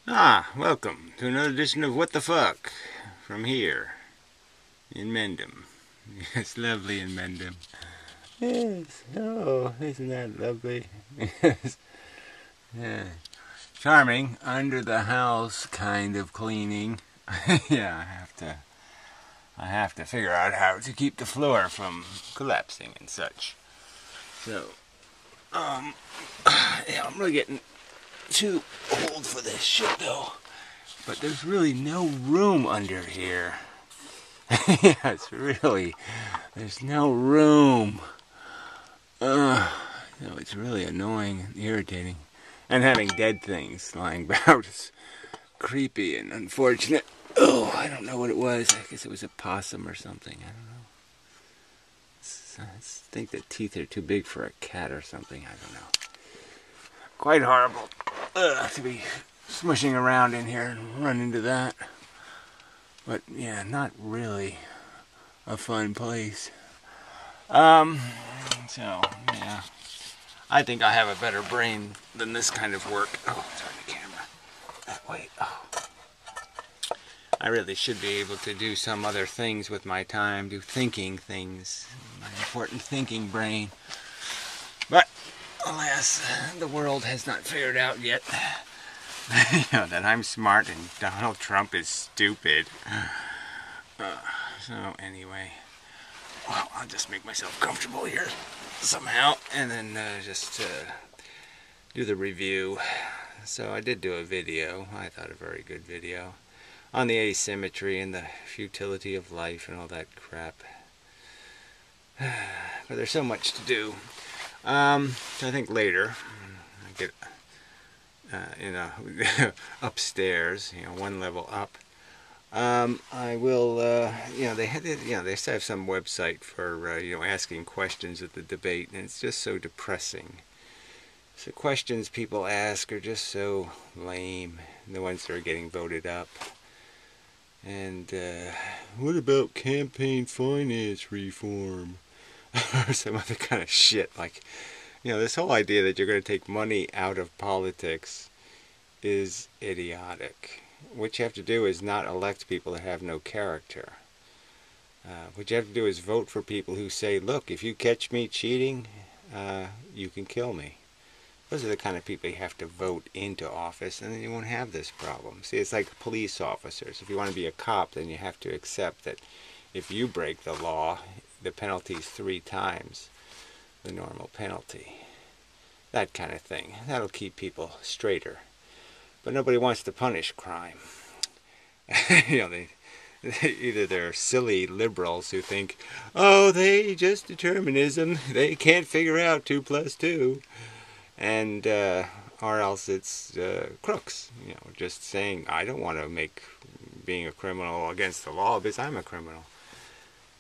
Welcome to another edition of What the Fuck from here in Mendham. It's lovely in Mendham. Yes, oh, isn't that lovely? Yes. Yeah. Charming, under the house kind of cleaning. Yeah, I have to figure out how to keep the floor from collapsing and such. So, yeah, I'm really getting too old for this shit though. But there's really no room under here. Yeah, there's no room. It's really annoying and irritating. And having dead things lying about is creepy and unfortunate. Oh, I don't know what it was. I guess it was a possum or something. I don't know. I think the teeth are too big for a cat or something. I don't know. Quite horrible to be smushing around in here and run into that. But yeah, not really a fun place. So yeah, I think I have a better brain than this kind of work. Oh, turn the camera that way. Oh, I really should be able to do some other things with my time, do thinking things, my important thinking brain. But alas, the world has not figured out yet. That I'm smart and Donald Trump is stupid. So anyway, well, I'll just make myself comfortable here somehow, and then just do the review. So I did do a video, I thought a very good video, on the asymmetry and the futility of life and all that crap. But there's so much to do. So I think later, I get upstairs, one level up. I will, they still have some website for, asking questions at the debate, and it's just so depressing. The questions people ask are just so lame, the ones that are getting voted up. And, what about campaign finance reform? Or some other kind of shit, like, this whole idea that you're going to take money out of politics is idiotic. What you have to do is not elect people that have no character. What you have to do is vote for people who say, look, if you catch me cheating, you can kill me. Those are the kind of people you have to vote into office, and then you won't have this problem. See, it's like police officers. If you want to be a cop, then you have to accept that if you break the law, the penalty is 3 times the normal penalty. That kind of thing. That'll keep people straighter. But nobody wants to punish crime. Either they're silly liberals who think, oh, they just determinism, they can't figure out 2 + 2, and or else it's crooks, just saying, I don't want to make being a criminal against the law because I'm a criminal.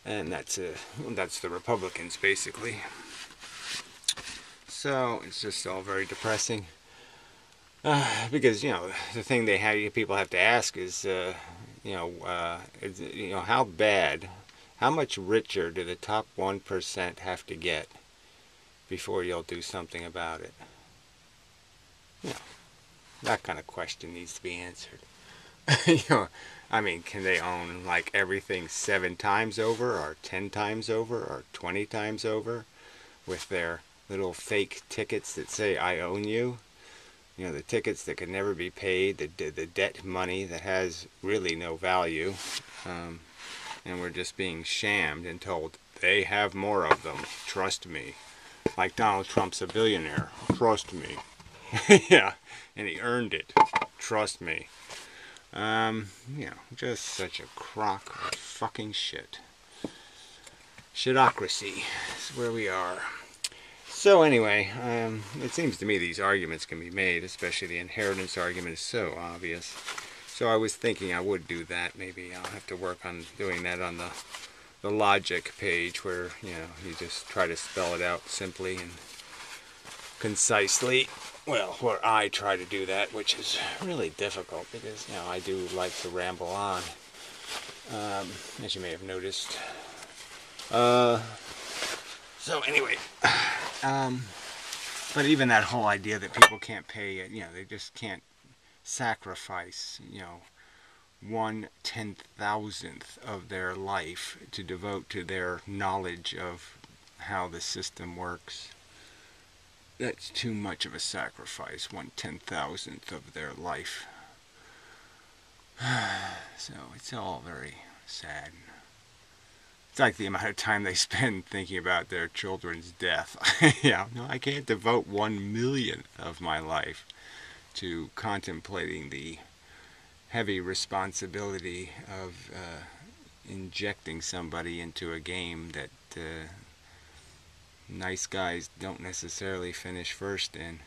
And that's the Republicans, basically. So it's just all very depressing. Because the thing people have to ask is how bad, how much richer do the top 1% have to get before you'll do something about it? That kind of question needs to be answered. Can they own like everything 7 times over, or 10 times over, or 20 times over, with their little fake tickets that say I own you? The tickets that can never be paid, the debt money that has really no value, and we're just being shammed and told they have more of them, trust me. Like Donald Trump's a billionaire, trust me. Yeah, and he earned it, trust me. Just such a crock of fucking shit. Shitocracy is where we are. So anyway, it seems to me these arguments can be made, especially the inheritance argument is so obvious. So I was thinking I would do that. Maybe I'll have to work on doing that on the logic page, where you just try to spell it out simply and concisely. Well, where I try to do that, which is really difficult because I do like to ramble on, as you may have noticed. So anyway, but even that whole idea that people can't pay, they just can't sacrifice, 1/10,000th of their life to devote to their knowledge of how the system works. That's too much of a sacrifice, 1/10,000th of their life. So it's all very sad. It's like the amount of time they spend thinking about their children's death. No, I can't devote 1/1,000,000th of my life to contemplating the heavy responsibility of injecting somebody into a game that nice guys don't necessarily finish first in.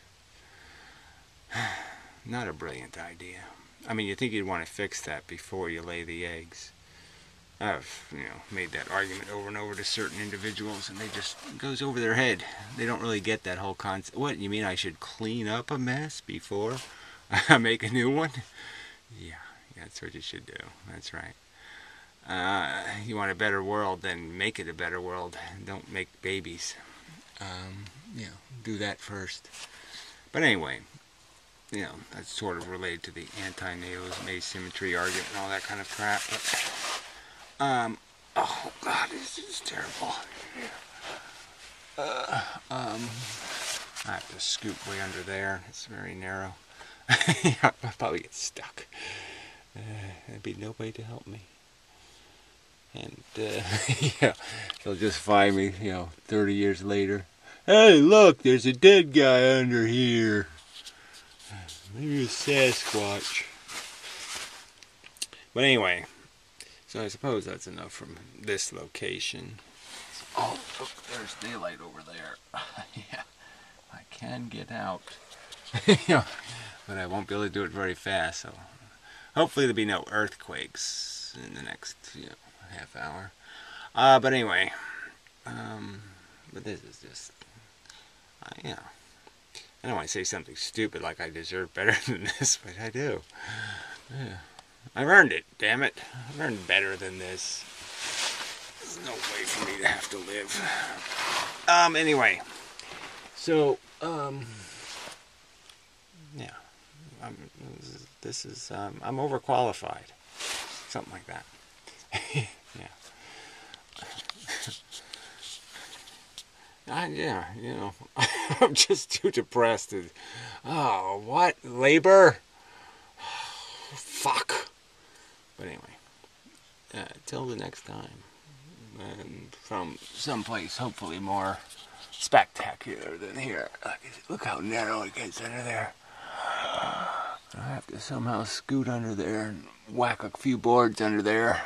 Not a brilliant idea. I mean, you think you'd want to fix that before you lay the eggs. I've, made that argument over and over to certain individuals, and it just goes over their head. They don't really get that whole concept. What, you mean I should clean up a mess before I make a new one? Yeah, that's what you should do. That's right. You want a better world, then make it a better world. Don't make babies. Do that first. But anyway, that's sort of related to the anti-natalism asymmetry argument and all that kind of crap. But, oh God, this is terrible. I have to scoot way under there. It's very narrow. I'll probably get stuck. There'd be no way to help me. And, they'll just find me, 30 years later. Hey, look, there's a dead guy under here. Maybe a Sasquatch. But anyway, so I suppose that's enough from this location. Oh, look, there's daylight over there. Yeah, I can get out. But I won't be able to do it very fast, so hopefully there'll be no earthquakes in the next, half hour. But anyway, but this is just, I don't want to say something stupid like I deserve better than this, but I do. Yeah. I've earned it, damn it. I've earned better than this. There's no way for me to have to live. Anyway, so, yeah, I'm overqualified. Something like that. Yeah. I'm just too depressed. Oh, what? Labor? Fuck. But anyway, till the next time. And from someplace hopefully more spectacular than here. Look how narrow it gets under there. I have to somehow scoot under there and whack a few boards under there.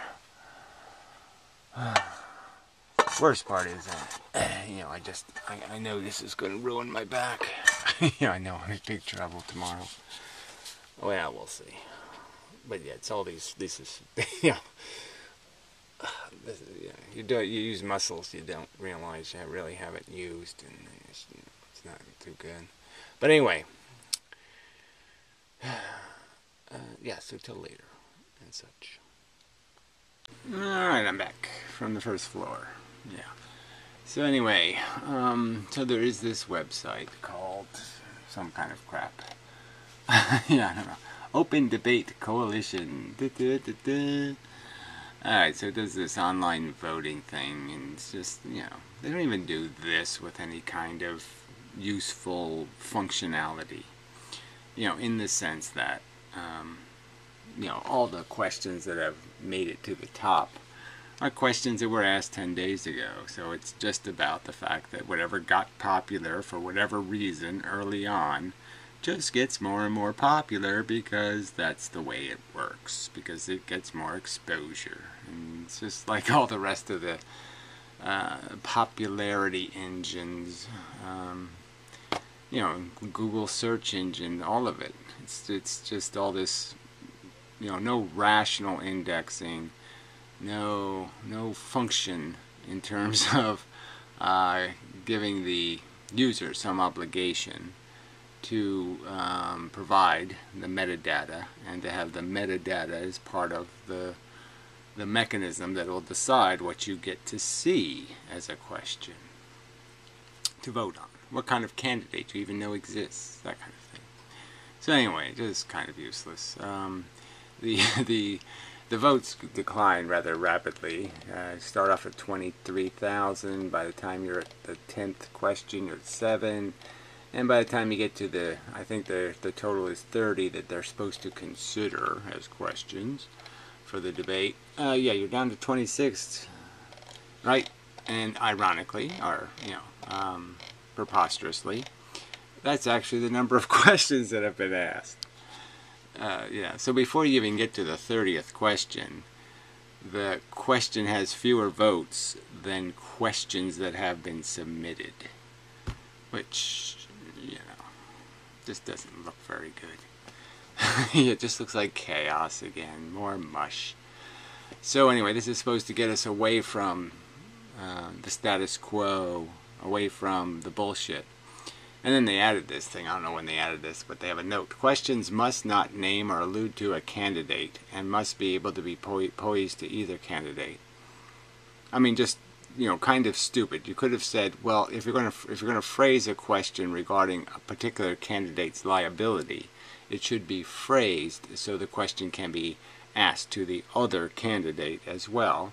Worst part is I know this is going to ruin my back. I know I'm in big trouble tomorrow. Well, we'll see. But yeah, it's all this is, you use muscles you don't realize you really haven't used, and it's not too good. But anyway, yeah, so till later and such. Alright, I'm back from the first floor. Yeah. So anyway, so there is this website called some kind of crap. Yeah, I don't know. Open Debate Coalition. Alright, so it does this online voting thing, and it's just, they don't even do this with any kind of useful functionality. In the sense that, all the questions that have made it to the top are questions that were asked 10 days ago. So it's just about the fact that whatever got popular for whatever reason early on just gets more and more popular because that's the way it works, because it gets more exposure. And it's just like all the rest of the popularity engines, Google search engine, all of it. It's just all this, no rational indexing, no function in terms of giving the user some obligation to provide the metadata, and to have the metadata as part of the mechanism that will decide what you get to see as a question to vote on. What kind of candidate you even know exists, that kind of thing. So anyway, just kind of useless. The the votes decline rather rapidly. Start off at 23,000. By the time you're at the 10th question, you're at 7. And by the time you get to the, I think the total is 30 that they're supposed to consider as questions for the debate. Yeah, you're down to 26, right? And ironically, or preposterously, that's actually the number of questions that have been asked. Yeah, so before you even get to the 30th question, the question has fewer votes than questions that have been submitted, which, just doesn't look very good. It just looks like chaos again, more mush. So anyway, this is supposed to get us away from the status quo, away from the bullshit. And then they added this thing, I don't know when they added this, but they have a note. Questions must not name or allude to a candidate and must be able to be poised to either candidate. I mean, just, kind of stupid. You could have said, well, if you're going to phrase a question regarding a particular candidate's liability, it should be phrased so the question can be asked to the other candidate as well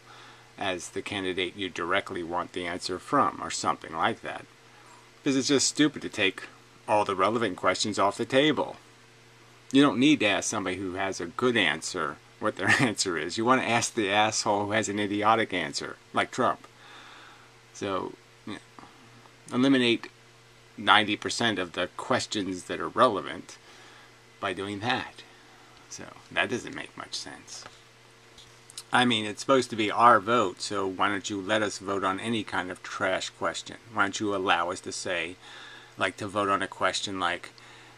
as the candidate you directly want the answer from, or something like that. Because it's just stupid to take all the relevant questions off the table. You don't need to ask somebody who has a good answer what their answer is. You want to ask the asshole who has an idiotic answer, like Trump. So, eliminate 90% of the questions that are relevant by doing that. So, that doesn't make much sense. I mean, it's supposed to be our vote, so why don't you let us vote on any kind of trash question? Why don't you allow us to say, like, to vote on a question like,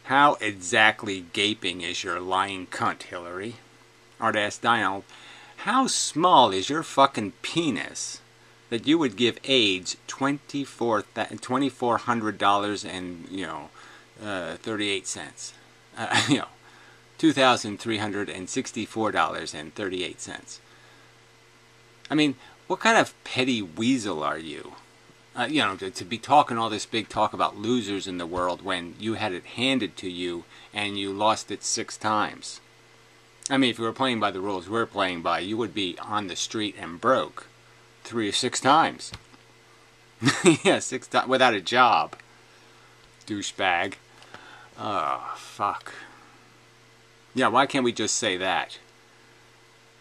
how exactly gaping is your lying cunt, Hillary? Or to ask Donald, how small is your fucking penis that you would give AIDS $2,400 and, 38 cents? $2,364.38. I mean, what kind of petty weasel are you? To be talking all this big talk about losers in the world when you had it handed to you and you lost it 6 times. I mean, if you were playing by the rules we're playing by, you would be on the street and broke 3 or 6 times. Yeah, 6 times without a job. Douchebag. Oh, fuck. Yeah, why can't we just say that?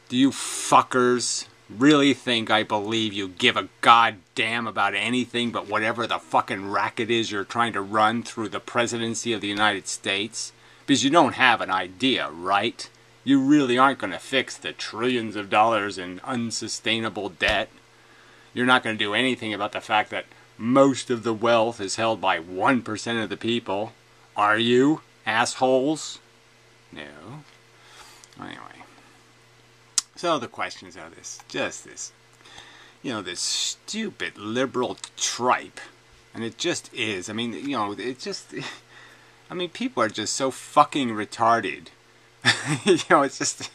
Do you fuckers really think I believe you give a goddamn about anything but whatever the fucking racket is you're trying to run through the presidency of the United States? Because you don't have an idea, right? You really aren't going to fix the trillions of dollars in unsustainable debt. You're not going to do anything about the fact that most of the wealth is held by 1% of the people. Are you, assholes? No. Anyway. So the questions are this stupid liberal tripe. And it just is. I mean, people are just so fucking retarded. It's just,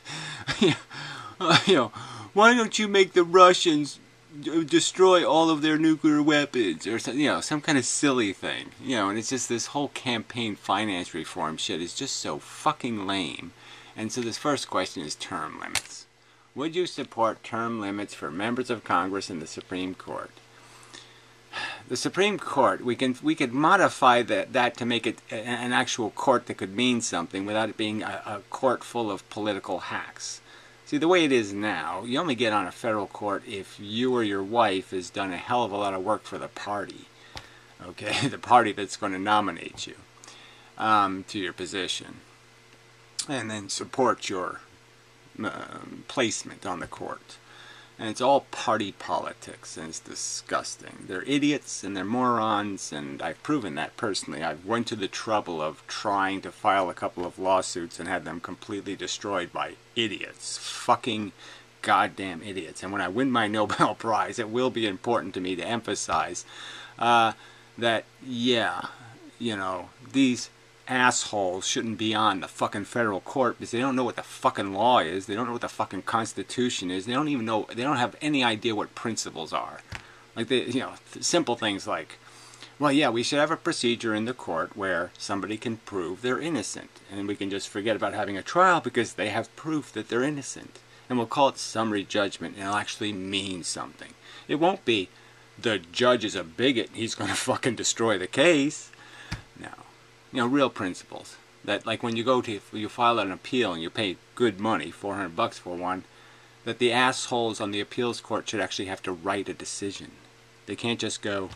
why don't you make the Russians destroy all of their nuclear weapons, or some kind of silly thing, and it's just this whole campaign finance reform shit is just so fucking lame. And so this first question is term limits. Would you support term limits for members of Congress in the Supreme Court? The Supreme Court, we could modify that to make it an actual court that could mean something without it being a court full of political hacks. See, the way it is now, you only get on a federal court if you or your wife has done a hell of a lot of work for the party. Okay, the party that's going to nominate you to your position. And then support your placement on the court. And it's all party politics, and it's disgusting. They're idiots and they're morons, and I've proven that personally. I went to the trouble of trying to file a couple of lawsuits and had them completely destroyed by idiots. Fucking goddamn idiots. And when I win my Nobel Prize, it will be important to me to emphasize that, these assholes shouldn't be on the fucking federal court because they don't know what the fucking law is. They don't know what the fucking Constitution is. They don't even know. They don't have any idea what principles are. Like simple things like Well, yeah, we should have a procedure in the court where somebody can prove they're innocent. And we can just forget about having a trial because they have proof that they're innocent. And we'll call it summary judgment, and it'll actually mean something. It won't be the judge is a bigot, he's going to fucking destroy the case. No. You know, real principles. That, like when you file an appeal and you pay good money, $400 for one, that the assholes on the appeals court should actually have to write a decision. They can't just go,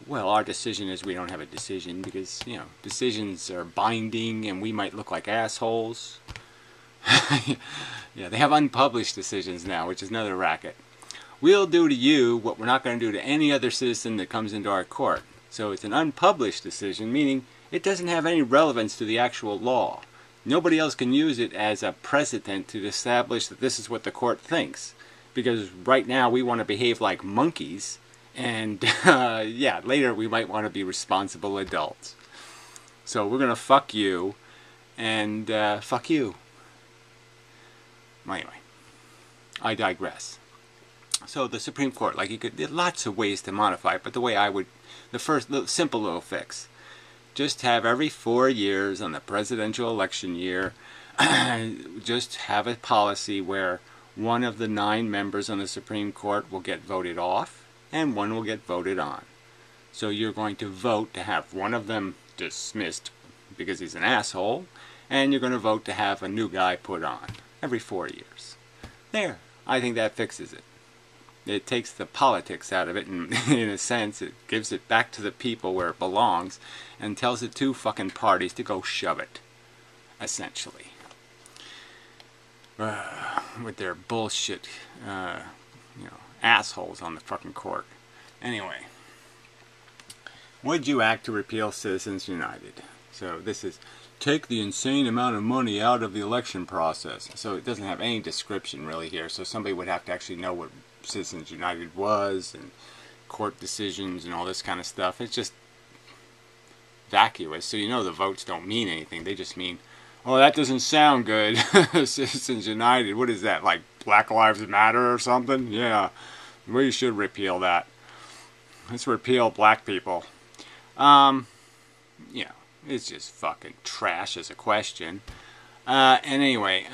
well, our decision is we don't have a decision because, you know, decisions are binding and we might look like assholes. Yeah, they have unpublished decisions now, which is another racket. We'll do to you what we're not going to do to any other citizen that comes into our court. So it's an unpublished decision, meaning it doesn't have any relevance to the actual law. Nobody else can use it as a precedent to establish that this is what the court thinks. Because right now we want to behave like monkeys, and yeah, later we might want to be responsible adults. So we're going to fuck you, and fuck you. Anyway, I digress. So the Supreme Court, like you could, there are lots of ways to modify it, but the way I would, the simple little fix, just have every 4 years on the presidential election year, just have a policy where one of the 9 members on the Supreme Court will get voted off, and one will get voted on. So you're going to vote to have one of them dismissed because he's an asshole, and you're going to vote to have a new guy put on every 4 years. There. I think that fixes it. It takes the politics out of it, and in a sense, it gives it back to the people where it belongs, and tells the 2 fucking parties to go shove it, essentially. With their bullshit, you know, assholes on the fucking court. Anyway, would you act to repeal Citizens United? So this is, take the insane amount of money out of the election process. So it doesn't have any description really here, so somebody would have to actually know what Citizens United was, and court decisions and all this kind of stuff. It's just vacuous, so you know the votes don't mean anything. They just mean, oh, that doesn't sound good. Citizens United, what is that, like Black Lives Matter or something? Yeah, we should repeal that. Let's repeal black people. Yeah, it's just fucking trash as a question. And anyway,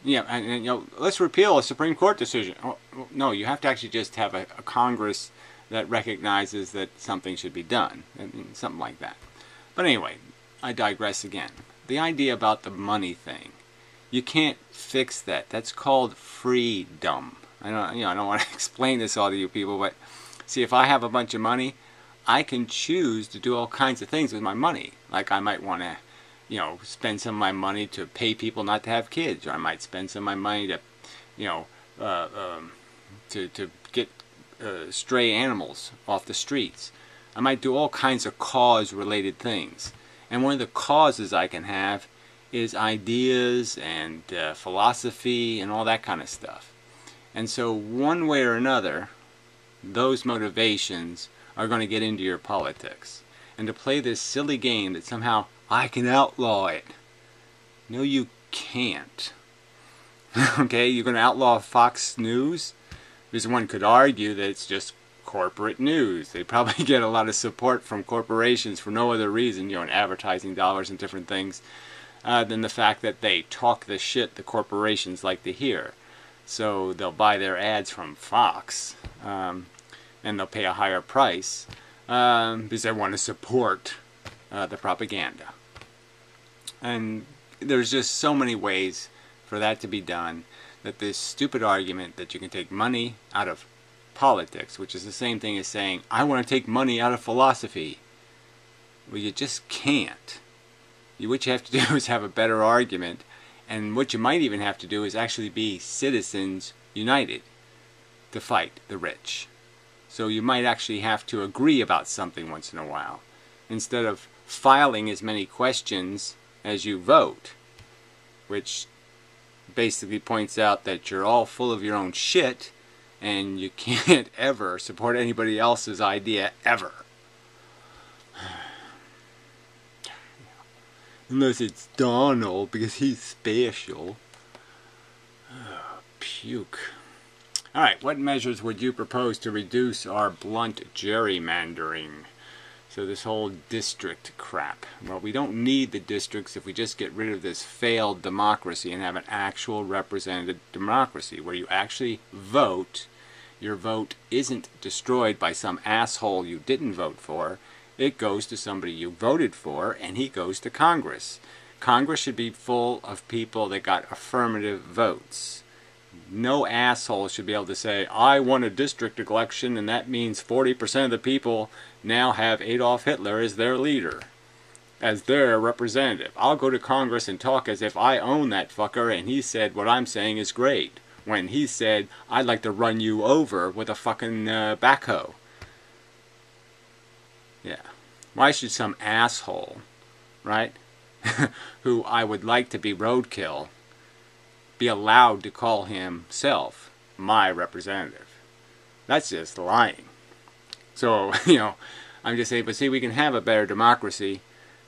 yeah, and you know, let's repeal a Supreme Court decision. Oh, no, you have to actually just have a Congress that recognizes that something should be done, something like that. But anyway, I digress again. The idea about the money thing, you can't fix that. That's called freedom. I don't want to explain this all to you people, but see, if I have a bunch of money, I can choose to do all kinds of things with my money. Like I might want to, you know, spend some of my money to pay people not to have kids, or I might spend some of my money to, you know, to get stray animals off the streets. I might do all kinds of cause-related things. And one of the causes I can have is ideas and philosophy and all that kind of stuff. And so one way or another, those motivations are going to get into your politics. And to play this silly game that somehow I can outlaw it. No, you can't. Okay, you're going to outlaw Fox News? Because one could argue that it's just corporate news. They probably get a lot of support from corporations for no other reason, you know, in advertising dollars and different things, than the fact that they talk the shit the corporations like to hear. So they'll buy their ads from Fox, and they'll pay a higher price because they want to support the propaganda. And there's just so many ways for that to be done, that this stupid argument that you can take money out of politics, which is the same thing as saying, I want to take money out of philosophy. Well, you just can't. What you have to do is have a better argument, and what you might even have to do is actually be Citizens United to fight the rich. So you might actually have to agree about something once in a while, instead of filing as many questions as you vote, which basically points out that you're all full of your own shit, and you can't ever support anybody else's idea, ever. Unless it's Donald, because he's special. Puke. Alright, what measures would you propose to reduce our blunt gerrymandering? So this whole district crap. Well, we don't need the districts if we just get rid of this failed democracy and have an actual representative democracy where you actually vote. Your vote isn't destroyed by some asshole you didn't vote for. It goes to somebody you voted for, and he goes to Congress. Congress should be full of people that got affirmative votes. No asshole should be able to say, I won a district election and that means 40% of the people now have Adolf Hitler as their leader, as their representative. I'll go to Congress and talk as if I own that fucker and he said what I'm saying is great, when he said, I'd like to run you over with a fucking backhoe. Yeah. Why should some asshole, right, who I would like to be roadkill, be allowed to call himself my representative? That's just lying. So, I'm just saying, but see, we can have a better democracy,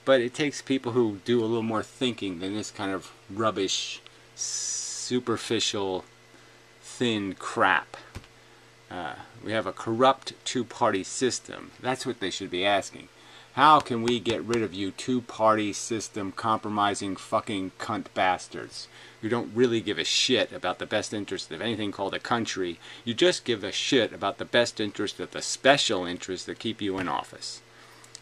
but it takes people who do a little more thinking than this kind of rubbish, superficial, thin crap. We have a corrupt two-party system. That's what they should be asking. How can we get rid of you two-party system compromising fucking cunt bastards who don't really give a shit about the best interest of anything called a country? You just give a shit about the best interest of the special interests that keep you in office.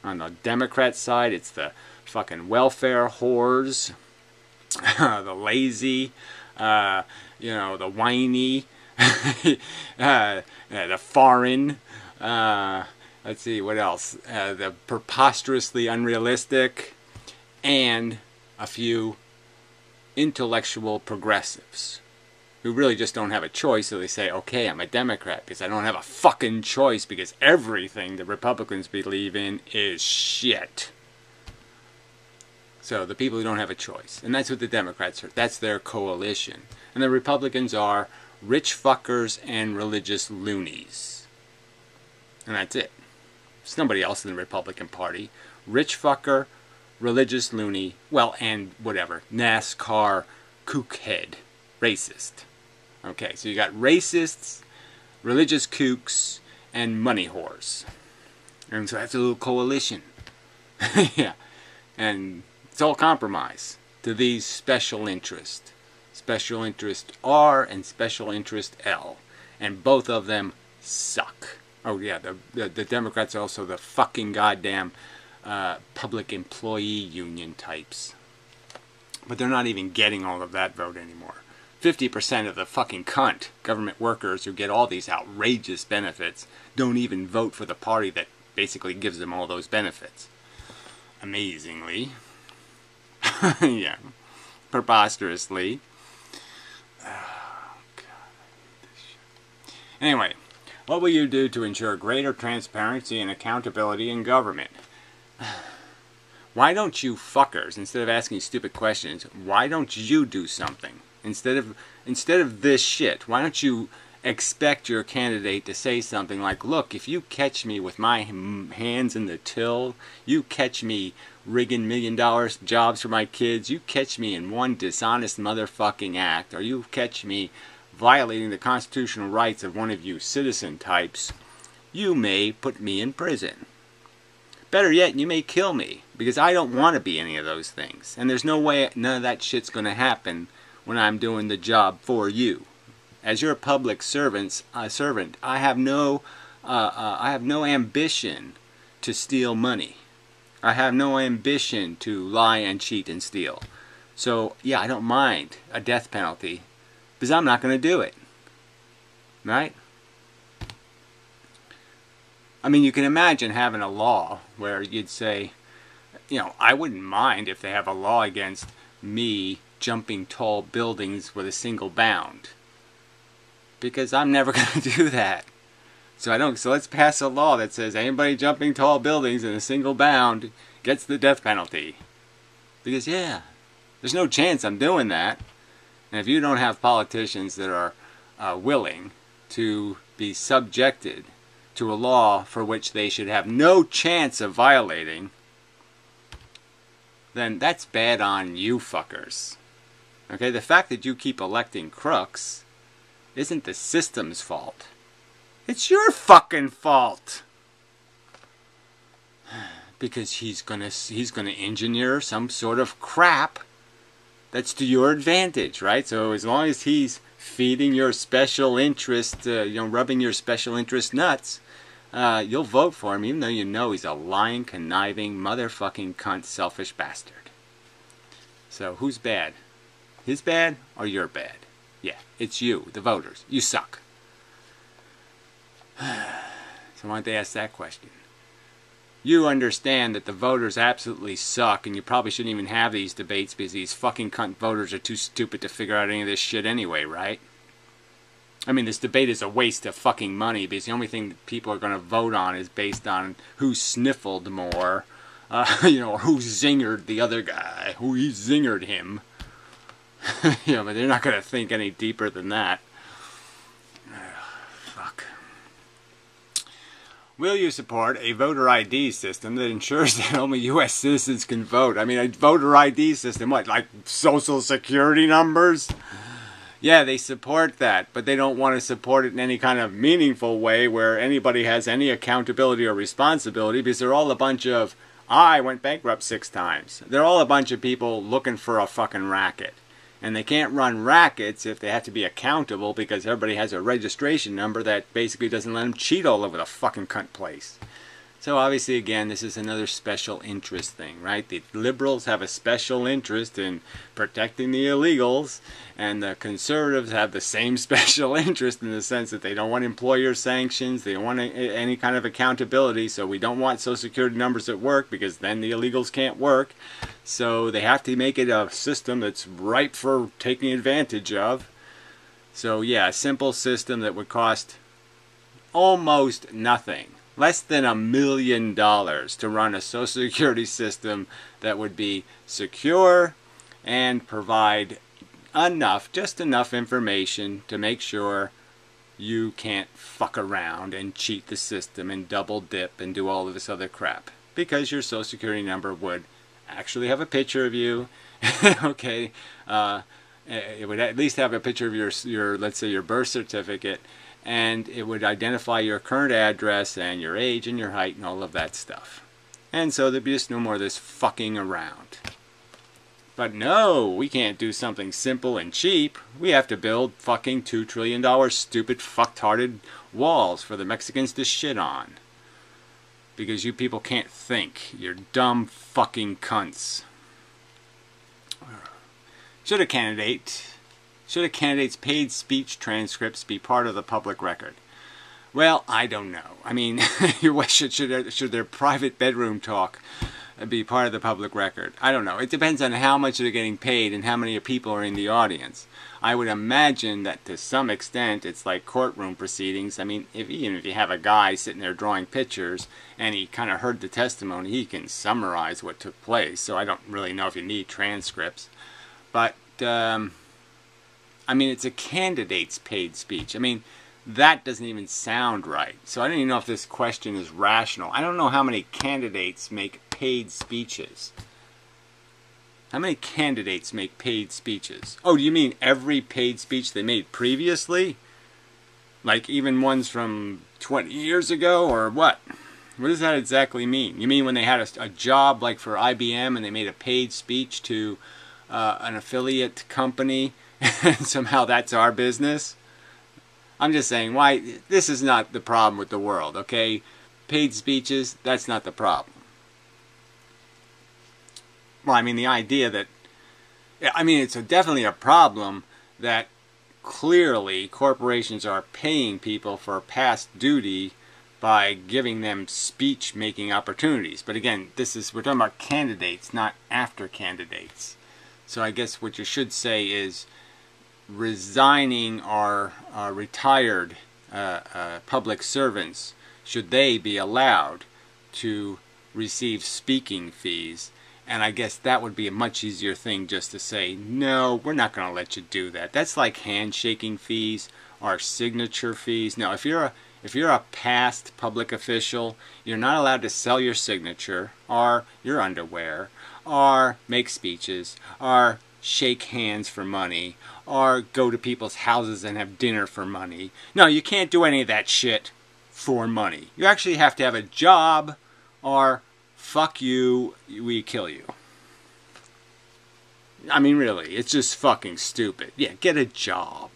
On the Democrat side, it's the fucking welfare whores, the lazy, the whiny, the foreign, let's see, what else? The preposterously unrealistic, and a few intellectual progressives who really just don't have a choice, so they say, okay, I'm a Democrat because I don't have a fucking choice because everything the Republicans believe in is shit. So the people who don't have a choice. And that's what the Democrats are. That's their coalition. And the Republicans are rich fuckers and religious loonies. And that's it. There's nobody else in the Republican Party. Rich fucker, religious loony, well, and whatever. NASCAR kookhead. Racist. Okay, so you got racists, religious kooks, and money whores. And so that's a little coalition. Yeah. And it's all compromise to these special interests. Special interest R and special interest L. And both of them suck. Oh yeah, the Democrats are also the fucking goddamn public employee union types. But they're not even getting all of that vote anymore. 50% of the fucking cunt government workers who get all these outrageous benefits don't even vote for the party that basically gives them all those benefits. Amazingly. Yeah. Preposterously. Oh, God. Anyway, what will you do to ensure greater transparency and accountability in government? Why don't you fuckers, instead of asking stupid questions, why don't you do something? Instead of this shit, why don't you expect your candidate to say something like, look, if you catch me with my hands in the till, you catch me rigging $1 million jobs for my kids, you catch me in one dishonest motherfucking act, or you catch me violating the constitutional rights of one of you citizen types, you may put me in prison. Better yet, you may kill me, because I don't want to be any of those things. And there's no way none of that shit's going to happen when I'm doing the job for you. As your public servant, I have no ambition to steal money. I have no ambition to lie and cheat and steal. So, yeah, I don't mind a death penalty, because I'm not going to do it. Right? I mean, you can imagine having a law where you'd say, I wouldn't mind if they have a law against me jumping tall buildings with a single bound. Because I'm never going to do that. So let's pass a law that says anybody jumping tall buildings in a single bound gets the death penalty. Because, yeah, there's no chance I'm doing that. And if you don't have politicians that are willing to be subjected to a law for which they should have no chance of violating, then that's bad on you fuckers. Okay, the fact that you keep electing crooks isn't the system's fault. It's your fucking fault. Because he's gonna engineer some sort of crap that's to your advantage, right? So as long as he's feeding your special interest, rubbing your special interest nuts, you'll vote for him, even though you know he's a lying, conniving, motherfucking cunt, selfish bastard. So who's bad? His bad or your bad? Yeah, it's you, the voters. You suck. So why don't they ask that question? You understand that the voters absolutely suck, and you probably shouldn't even have these debates because these fucking cunt voters are too stupid to figure out any of this shit anyway, right? I mean, this debate is a waste of fucking money because the only thing that people are going to vote on is based on who sniffled more, or who zingered the other guy, who he zingered him. But they're not going to think any deeper than that. Fuck. Will you support a voter ID system that ensures that only U.S. citizens can vote? I mean, a voter ID system, what, like social security numbers? Yeah, they support that, but they don't want to support it in any kind of meaningful way where anybody has any accountability or responsibility because they're all a bunch of, I went bankrupt 6 times. They're all a bunch of people looking for a fucking racket. And they can't run rackets if they have to be accountable because everybody has a registration number that basically doesn't let them cheat all over the fucking cunt place. So obviously, again, this is another special interest thing, right? The liberals have a special interest in protecting the illegals, and the conservatives have the same special interest in the sense that they don't want employer sanctions, they don't want any kind of accountability, so we don't want social security numbers at work because then the illegals can't work. So they have to make it a system that's ripe for taking advantage of. So yeah, a simple system that would cost almost nothing. Less than $1 million to run a social security system that would be secure and provide just enough information to make sure you can't fuck around and cheat the system and double dip and do all of this other crap. Because your social security number would actually have a picture of you, okay, it would at least have a picture of your let's say your birth certificate, and it would identify your current address and your age and your height and all of that stuff. And so there'd be just no more of this fucking around. But no, we can't do something simple and cheap. We have to build fucking $2 trillion stupid fucktarded walls for the Mexicans to shit on. Because you people can't think. You're dumb fucking cunts. Should a candidate's paid speech transcripts be part of the public record? Well, I don't know. I mean, should their private bedroom talk be part of the public record? I don't know. It depends on how much they're getting paid and how many people are in the audience. I would imagine that to some extent it's like courtroom proceedings. I mean, even if you have a guy sitting there drawing pictures and he kind of heard the testimony, he can summarize what took place. So I don't really know if you need transcripts. But I mean, it's a candidate's paid speech. I mean, that doesn't even sound right. So I don't even know if this question is rational. I don't know how many candidates make paid speeches. How many candidates make paid speeches? Oh, do you mean every paid speech they made previously? Like even ones from 20 years ago, or what? What does that exactly mean? You mean when they had a job like for IBM and they made a paid speech to an affiliate company and somehow that's our business? I'm just saying, why, this is not the problem with the world, okay? Paid speeches, that's not the problem. Well, I mean, the idea that, I mean, it's definitely a problem that clearly corporations are paying people for past duty by giving them speech-making opportunities. But again, we're talking about candidates, not after candidates. So I guess what you should say is resigning or retired public servants, should they be allowed to receive speaking fees? And I guess that would be a much easier thing just to say, no, we're not going to let you do that. That's like handshaking fees or signature fees. No, if you're a past public official, you're not allowed to sell your signature or your underwear or make speeches or shake hands for money or go to people's houses and have dinner for money. No, you can't do any of that shit for money. You actually have to have a job or fuck you, we kill you. I mean, really, it's just fucking stupid. Yeah, get a job.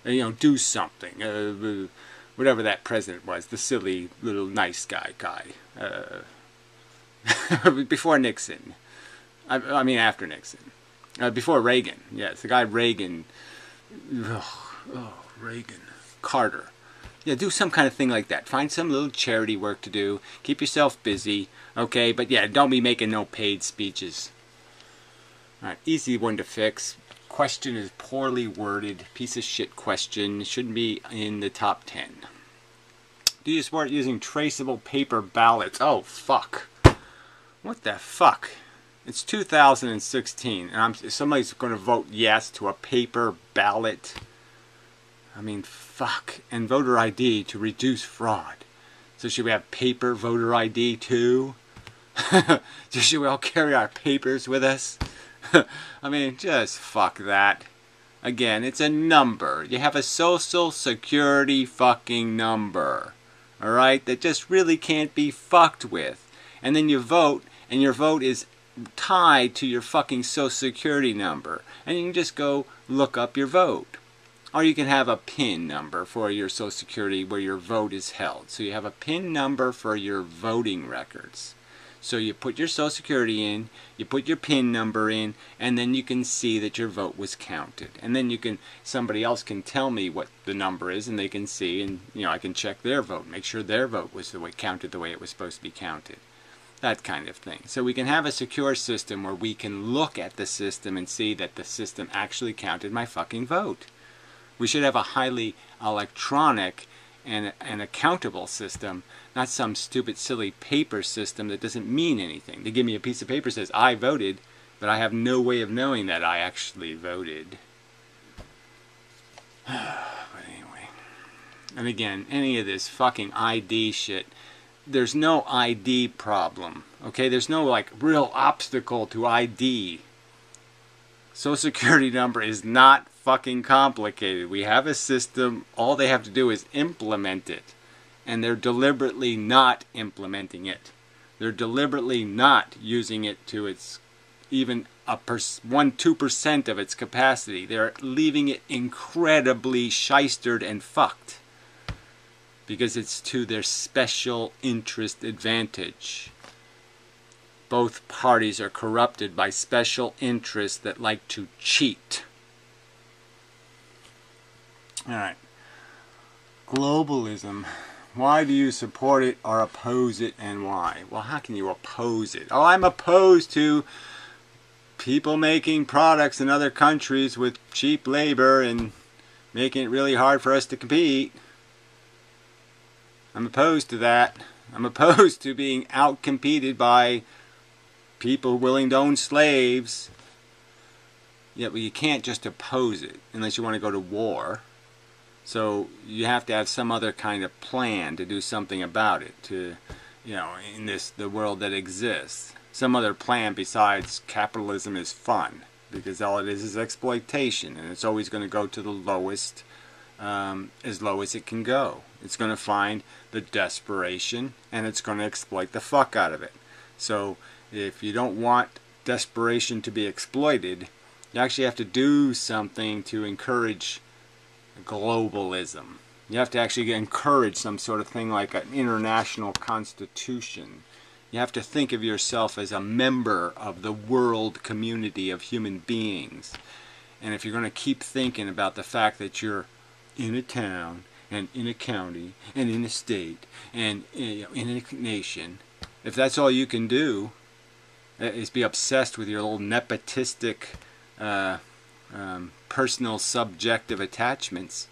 You know, do something. Whatever that president was, the silly little nice guy. Before Nixon. I mean, after Nixon. Before Reagan. Yes, the guy Reagan. Reagan. Carter. Yeah, do some kind of thing like that. Find some little charity work to do. Keep yourself busy. Okay, but yeah, don't be making no paid speeches. Alright, easy one to fix. Question is poorly worded. Piece of shit question. Shouldn't be in the top 10. Do you support using traceable paper ballots? Oh, fuck. What the fuck? It's 2016, and somebody's going to vote yes to a paper ballot. I mean, fuck. And voter ID to reduce fraud. So should we have paper voter ID too? Should we all carry our papers with us? I mean, just fuck that. Again, it's a number. You have a social security fucking number. Alright? That just really can't be fucked with. And then you vote, and your vote is tied to your fucking social security number. And you can just go look up your vote. Or you can have a PIN number for your social security where your vote is held. So you have a PIN number for your voting records. So you put your social security in, you put your PIN number in, and then you can see that your vote was counted. And then somebody else can tell me what the number is, and they can see, and I can check their vote, make sure their vote was counted the way it was supposed to be counted. That kind of thing. So we can have a secure system where we can look at the system and see that the system actually counted my fucking vote. We should have a highly electronic and accountable system, not some stupid silly paper system that doesn't mean anything. They give me a piece of paper that says I voted, but I have no way of knowing that I actually voted. But anyway. And again, any of this fucking ID shit, there's no ID problem. Okay, there's no like real obstacle to ID. Social Security number is not fucking complicated. We have a system, all they have to do is implement it. And they're deliberately not implementing it. They're deliberately not using it to its even 1-2% of its capacity. They're leaving it incredibly shystered and fucked. Because it's to their special interest advantage. Both parties are corrupted by special interests that like to cheat. Alright. Globalism. Why do you support it or oppose it, and why? Well, how can you oppose it? Oh, I'm opposed to people making products in other countries with cheap labor and making it really hard for us to compete. I'm opposed to that. I'm opposed to being outcompeted by people willing to own slaves. Yeah, but you can't just oppose it unless you want to go to war. So you have to have some other kind of plan to do something about it, to, in the world that exists. Some other plan besides capitalism is fun, because all it is exploitation, and it's always going to go to the lowest, as low as it can go. It's going to find the desperation, and it's going to exploit the fuck out of it. So if you don't want desperation to be exploited, you actually have to do something to encourage globalism. You have to actually encourage some sort of thing like an international constitution. You have to think of yourself as a member of the world community of human beings. And if you're going to keep thinking about the fact that you're in a town, and in a county, and in a state, and in a nation, if that's all you can do is be obsessed with your little nepotistic personal subjective attachments,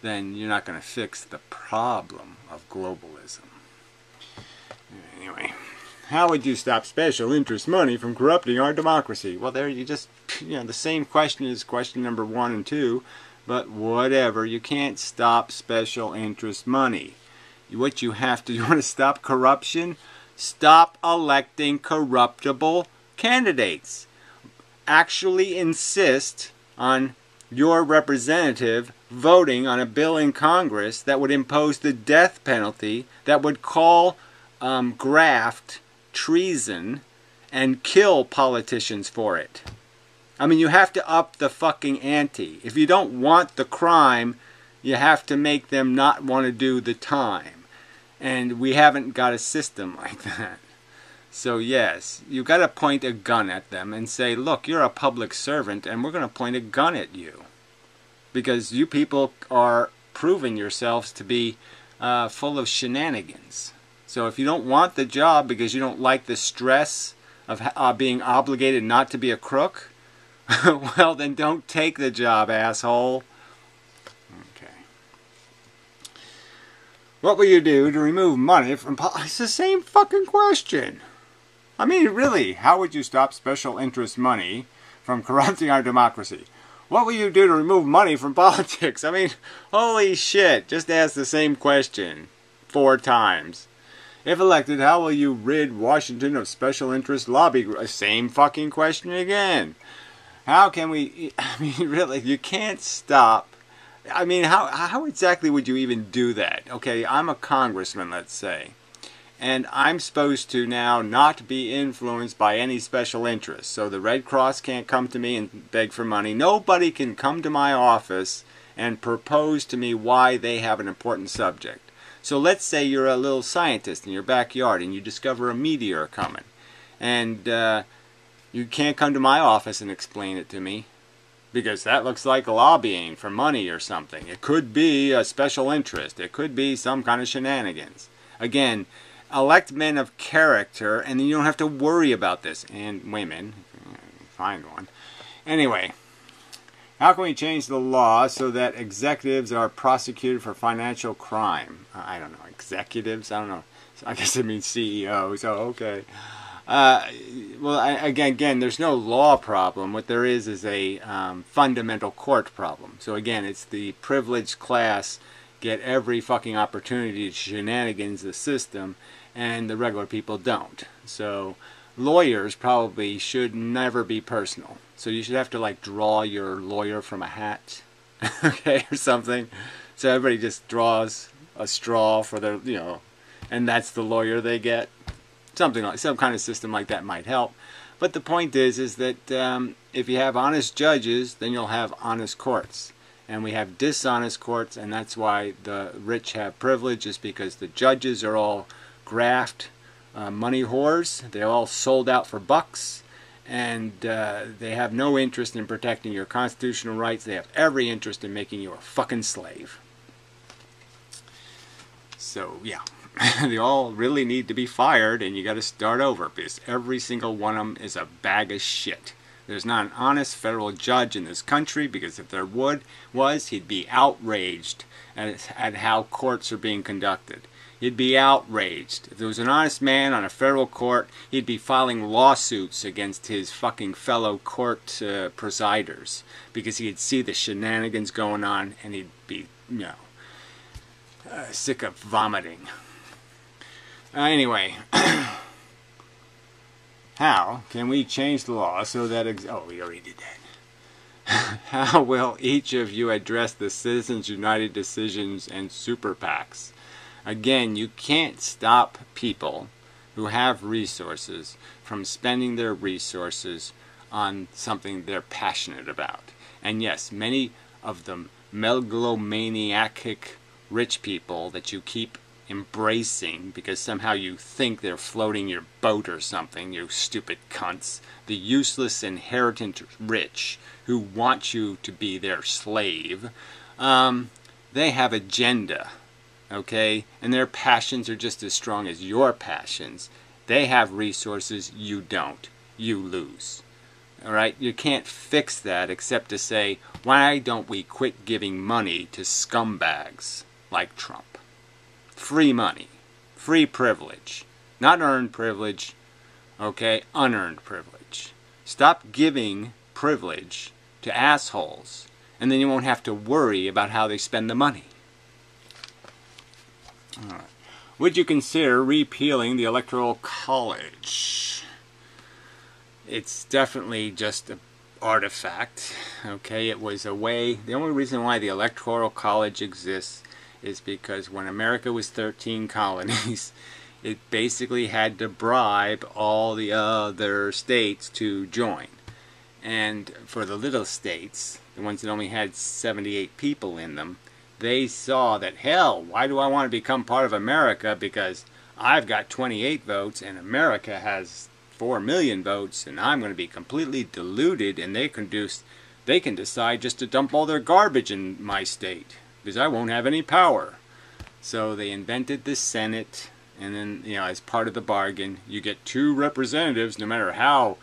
then you're not going to fix the problem of globalism. Anyway, how would you stop special interest money from corrupting our democracy? Well, there you just, the same question as question number 1 and 2, but whatever, you can't stop special interest money. What you have to, you want to stop corruption? Stop electing corruptible candidates. Actually insist on your representative voting on a bill in Congress that would impose the death penalty, that would call graft treason and kill politicians for it. I mean, you have to up the fucking ante. If you don't want the crime, you have to make them not want to do the time. And we haven't got a system like that. So yes, you've got to point a gun at them and say, look, you're a public servant and we're going to point a gun at you. Because you people are proving yourselves to be full of shenanigans. So if you don't want the job because you don't like the stress of being obligated not to be a crook, well then don't take the job, asshole. Okay. What will you do to remove money from It's the same fucking question. I mean, really, how would you stop special interest money from corrupting our democracy? What will you do to remove money from politics? I mean, holy shit, just ask the same question 4 times. If elected, how will you rid Washington of special interest lobby? Same fucking question again. How can we, I mean, really, you can't stop. I mean, how exactly would you even do that? Okay, I'm a congressman, let's say. And I'm supposed to now not be influenced by any special interest. So the Red Cross can't come to me and beg for money. Nobody can come to my office and propose to me why they have an important subject. So let's say you're a little scientist in your backyard and you discover a meteor coming. And you can't come to my office and explain it to me. Because that looks like lobbying for money or something. It could be a special interest. It could be some kind of shenanigans. Again, elect men of character, and then you don't have to worry about this. And women, find one. Anyway, how can we change the law so that executives are prosecuted for financial crime? I don't know, executives? I don't know. I guess it means CEOs. Oh, okay. Well, again, there's no law problem. What there is a fundamental court problem. So again, it's the privileged class get every fucking opportunity to shenanigans the system, and the regular people don't. So lawyers probably should never be personal. So you should have to like draw your lawyer from a hat, okay, or something. So everybody just draws a straw for their, you know, and that's the lawyer they get. Something like some kind of system like that might help. But the point is that if you have honest judges, then you'll have honest courts. And we have dishonest courts, and that's why the rich have privilege, is because the judges are all graft money whores. They're all sold out for bucks, and they have no interest in protecting your constitutional rights. They have every interest in making you a fucking slave. So, yeah. They all really need to be fired, and you got to start over, because every single one of them is a bag of shit. There's not an honest federal judge in this country, because if there was, he'd be outraged at how courts are being conducted. He'd be outraged. If there was an honest man on a federal court, he'd be filing lawsuits against his fucking fellow court presiders, because he'd see the shenanigans going on, and he'd be, you know, sick of vomiting. Anyway, how can we change the law so that... oh, we already did that. How will each of you address the Citizens United decisions and super PACs? Again, you can't stop people who have resources from spending their resources on something they're passionate about. And yes, many of the megalomaniac rich people that you keep embracing because somehow you think they're floating your boat or something, you stupid cunts. The useless inheritant rich who want you to be their slave, they have agenda, okay? And their passions are just as strong as your passions. They have resources, you don't. You lose. Alright? You can't fix that except to say, why don't we quit giving money to scumbags like Trump? Free money, free privilege, not earned privilege, okay, unearned privilege. Stop giving privilege to assholes, and then you won't have to worry about how they spend the money. All right. Would you consider repealing the Electoral College? It's definitely just an artifact, okay? It was a way, the only reason why the Electoral College exists is because when America was 13 colonies, it basically had to bribe all the other states to join. And for the little states, the ones that only had 78 people in them, they saw that, hell, why do I want to become part of America? Because I've got 28 votes and America has 4 million votes, and I'm going to be completely diluted, and they can decide just to dump all their garbage in my state because I won't have any power. So they invented the Senate, and then, you know, as part of the bargain, you get 2 representatives no matter how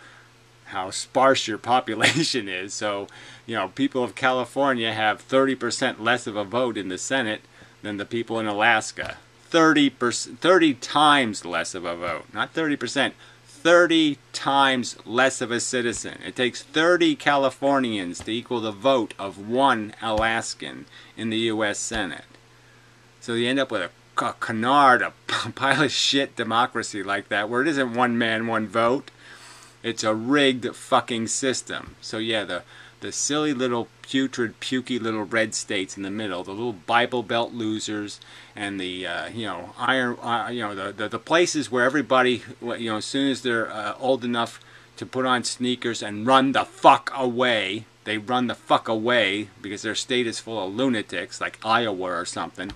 sparse your population is. So, you know, people of California have 30% less of a vote in the Senate than the people in Alaska. 30 times less of a vote. Not 30%. 30 times less of a citizen. It takes 30 Californians to equal the vote of 1 Alaskan in the U.S. Senate. So you end up with a canard, a pile of shit democracy like that, where it isn't one man, one vote. It's a rigged fucking system. So yeah, the silly little putrid, pukey little red states in the middle, the little Bible Belt losers, and the the places where everybody, you know, as soon as they're old enough to put on sneakers and run the fuck away, they run the fuck away because their state is full of lunatics, like Iowa or something.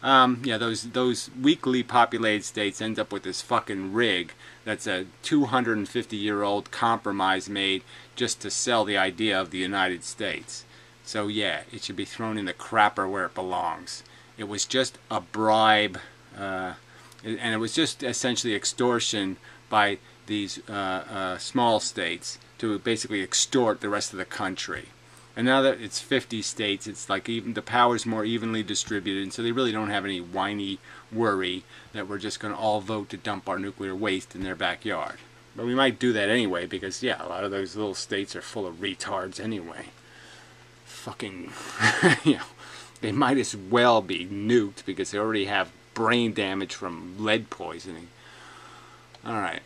Yeah, those weakly populated states end up with this fucking rig that's a 250-year-old compromise made just to sell the idea of the United States. So yeah, it should be thrown in the crapper where it belongs. It was just a bribe, and it was just essentially extortion by these small states to basically extort the rest of the country. And now that it's 50 states, it's like even the power's more evenly distributed, and so they really don't have any whiny worry that we're just going to all vote to dump our nuclear waste in their backyard. But we might do that anyway, because yeah, a lot of those little states are full of retards anyway. Fucking, you know, they might as well be nuked because they already have brain damage from lead poisoning. Alright.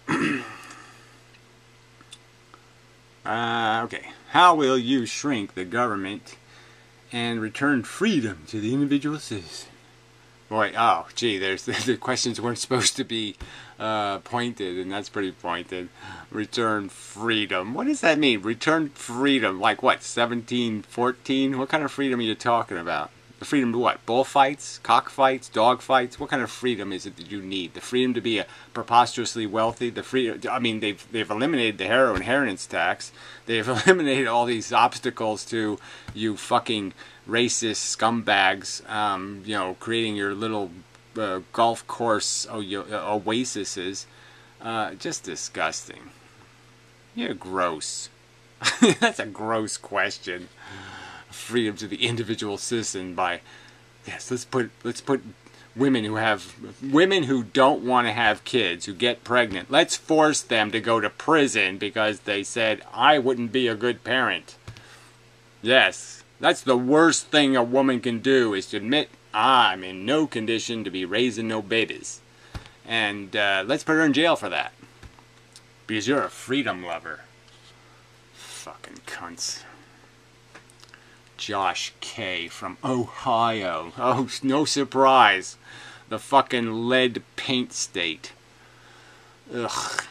Okay. How will you shrink the government and return freedom to the individual citizen? Boy, oh, gee, the questions weren't supposed to be pointed, and that's pretty pointed. Return freedom. What does that mean? Return freedom. Like what, 1714? What kind of freedom are you talking about? The freedom to what? Bullfights? Cockfights? Dogfights? What kind of freedom is it that you need? The freedom to be preposterously wealthy? The freedom, I mean, they've eliminated the heroin inheritance tax. They've eliminated all these obstacles to you fucking racist scumbags, you know, creating your little golf course oases. Just disgusting. You're gross. That's a gross question. Freedom to the individual citizen by, yes, let's put women who don't want to have kids, who get pregnant, let's force them to go to prison because they said I wouldn't be a good parent. Yes, that's the worst thing a woman can do, is to admit I'm in no condition to be raising no babies, and let's put her in jail for that because you're a freedom lover. Fucking cunts. Josh K. from Ohio. Oh, no surprise. The fucking lead paint state. Ugh.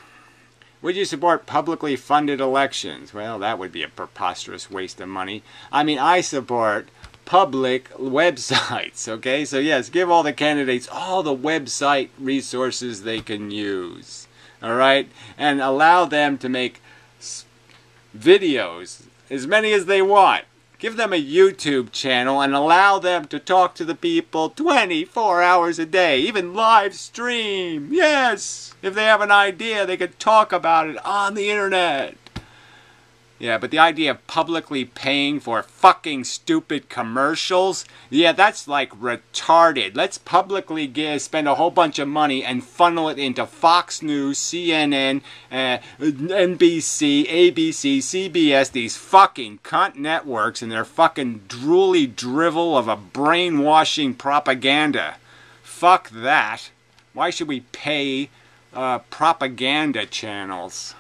Would you support publicly funded elections? Well, that would be a preposterous waste of money. I mean, I support public websites, okay? So yes, give all the candidates all the website resources they can use, all right? And allow them to make videos, as many as they want. Give them a YouTube channel and allow them to talk to the people 24 hours a day, even live stream. Yes, if they have an idea, they could talk about it on the internet. Yeah, but the idea of publicly paying for fucking stupid commercials, yeah, that's like retarded. Let's publicly spend a whole bunch of money and funnel it into Fox News, CNN, NBC, ABC, CBS, these fucking cunt networks and their fucking drooly drivel of a brainwashing propaganda. Fuck that. Why should we pay propaganda channels?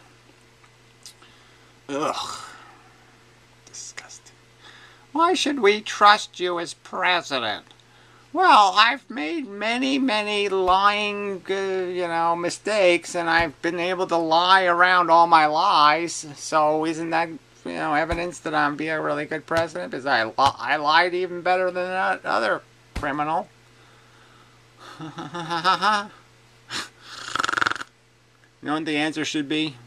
Ugh. Disgusting. Why should we trust you as president? Well, I've made many lying, mistakes, and I've been able to lie around all my lies. So isn't that, evidence that I'm being a really good president? Because I lied even better than that other criminal. You know what the answer should be?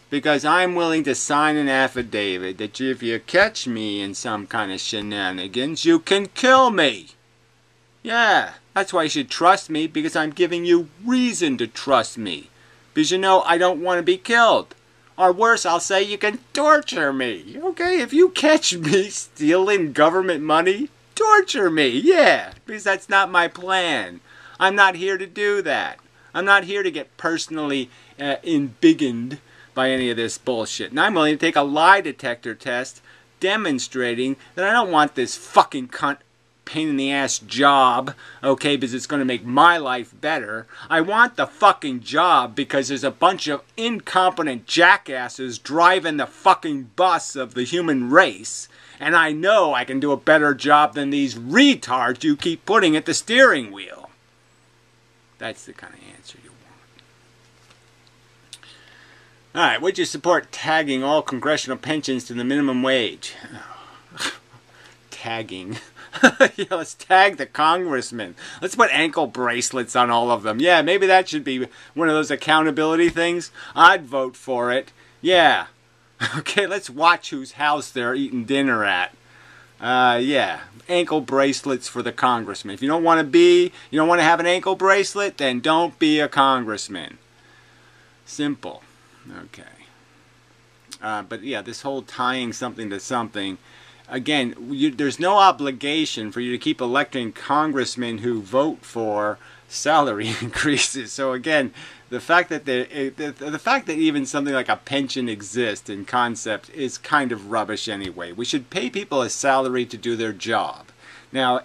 Because I'm willing to sign an affidavit that if you catch me in some kind of shenanigans, you can kill me. Yeah, that's why you should trust me, because I'm giving you reason to trust me. Because I don't want to be killed. Or worse, I'll say you can torture me. Okay, if you catch me stealing government money, torture me. Yeah, because that's not my plan. I'm not here to do that. I'm not here to get personally embiggened by any of this bullshit. And I'm willing to take a lie detector test demonstrating that I don't want this fucking cunt pain in the ass job, okay, because it's going to make my life better. I want the fucking job because there's a bunch of incompetent jackasses driving the fucking bus of the human race, and I know I can do a better job than these retards you keep putting at the steering wheel. That's the kind of answer you want. Alright, would you support tagging all congressional pensions to the minimum wage? Tagging. Yeah, let's tag the congressman. Let's put ankle bracelets on all of them. Yeah, maybe that should be one of those accountability things. I'd vote for it. Yeah. Okay, let's watch whose house they're eating dinner at. Yeah, ankle bracelets for the congressman. If you don't want to have an ankle bracelet, then don't be a congressman. Simple. Okay. But yeah, this whole tying something to something, again, there's no obligation for you to keep electing congressmen who vote for salary increases. So again, the fact that even something like a pension exists in concept is kind of rubbish anyway. We should pay people a salary to do their job. Now,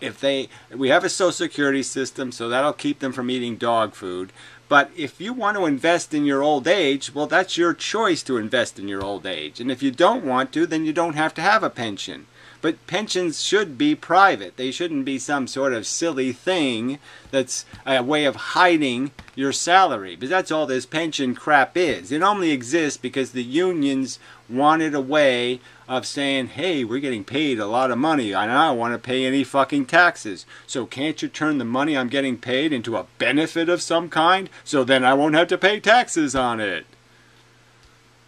we have a Social Security system, so that'll keep them from eating dog food. But if you want to invest in your old age, well, that's your choice to invest in your old age. And if you don't want to, then you don't have to have a pension. But pensions should be private. They shouldn't be some sort of silly thing that's a way of hiding your salary. Because that's all this pension crap is. It only exists because the unions wanted a way of saying, hey, we're getting paid a lot of money and I don't want to pay any fucking taxes. So can't you turn the money I'm getting paid into a benefit of some kind? So then I won't have to pay taxes on it.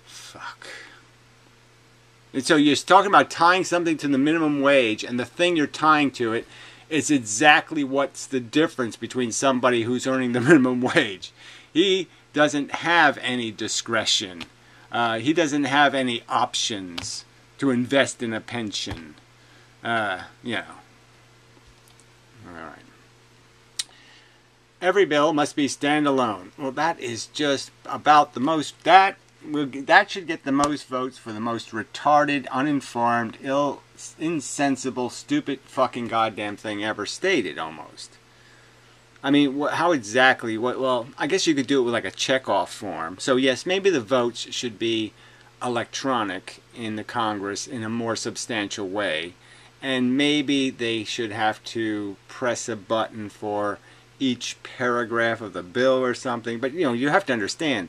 Fuck. And so you're talking about tying something to the minimum wage, and the thing you're tying to it is exactly what's the difference between somebody who's earning the minimum wage. He doesn't have any discretion. He doesn't have any options to invest in a pension. All right. Every bill must be standalone. Well, that is just about the most... That should get the most votes for the most retarded, uninformed, insensible, stupid fucking goddamn thing ever stated, almost. I mean, how exactly? Well, I guess you could do it with like a checkoff form. So yes, maybe the votes should be electronic in the Congress in a more substantial way. And maybe they should have to press a button for each paragraph of the bill or something. But, you have to understand,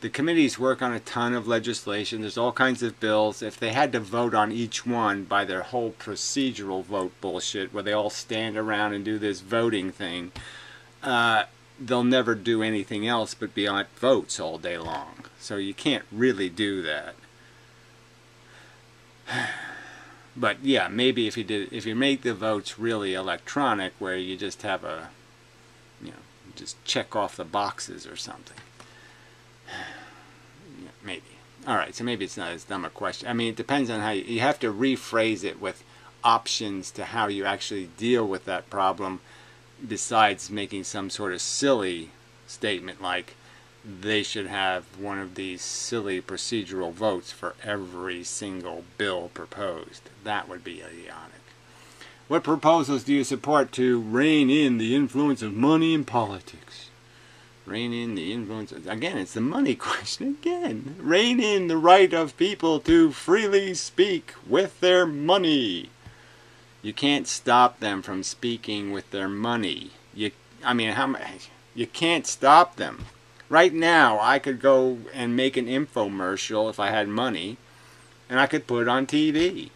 the committees work on a ton of legislation. There's all kinds of bills. If they had to vote on each one by their whole procedural vote bullshit, where they all stand around and do this voting thing, they'll never do anything else but be on votes all day long. So you can't really do that. But yeah, maybe if you make the votes really electronic, where you just have just check off the boxes or something. Yeah, maybe. Alright, so maybe it's not as dumb a question. I mean, it depends on how you have to rephrase it with options to how you actually deal with that problem, besides making some sort of silly statement like they should have one of these silly procedural votes for every single bill proposed. That would be idiotic. What proposals do you support to rein in the influence of money in politics? Rein in the influence of... Again, it's the money question again. Rein in the right of people to freely speak with their money. You can't stop them from speaking with their money. You can't stop them. Right now, I could go and make an infomercial if I had money, and I could put it on TV.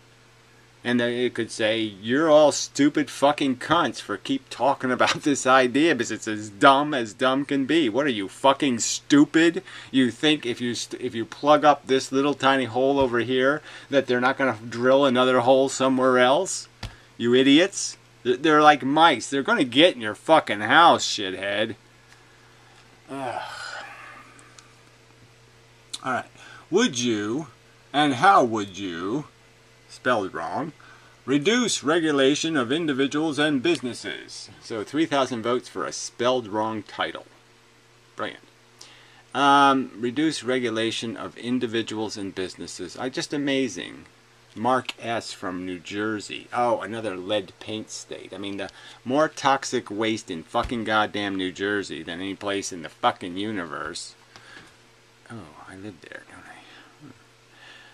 And then it could say, you're all stupid fucking cunts for keep talking about this idea because it's as dumb can be. What are you, fucking stupid? You think if you plug up this little tiny hole over here that they're not going to drill another hole somewhere else? You idiots. They're like mice. They're going to get in your fucking house, shithead. Alright. Would you, and how would you, spelled wrong, reduce regulation of individuals and businesses? So 3,000 votes for a spelled wrong title. Brilliant. Reduce regulation of individuals and businesses. Just amazing. Mark S. from New Jersey. Oh, another lead paint state. I mean, the more toxic waste in fucking goddamn New Jersey than any place in the fucking universe. Oh, I live there, don't I?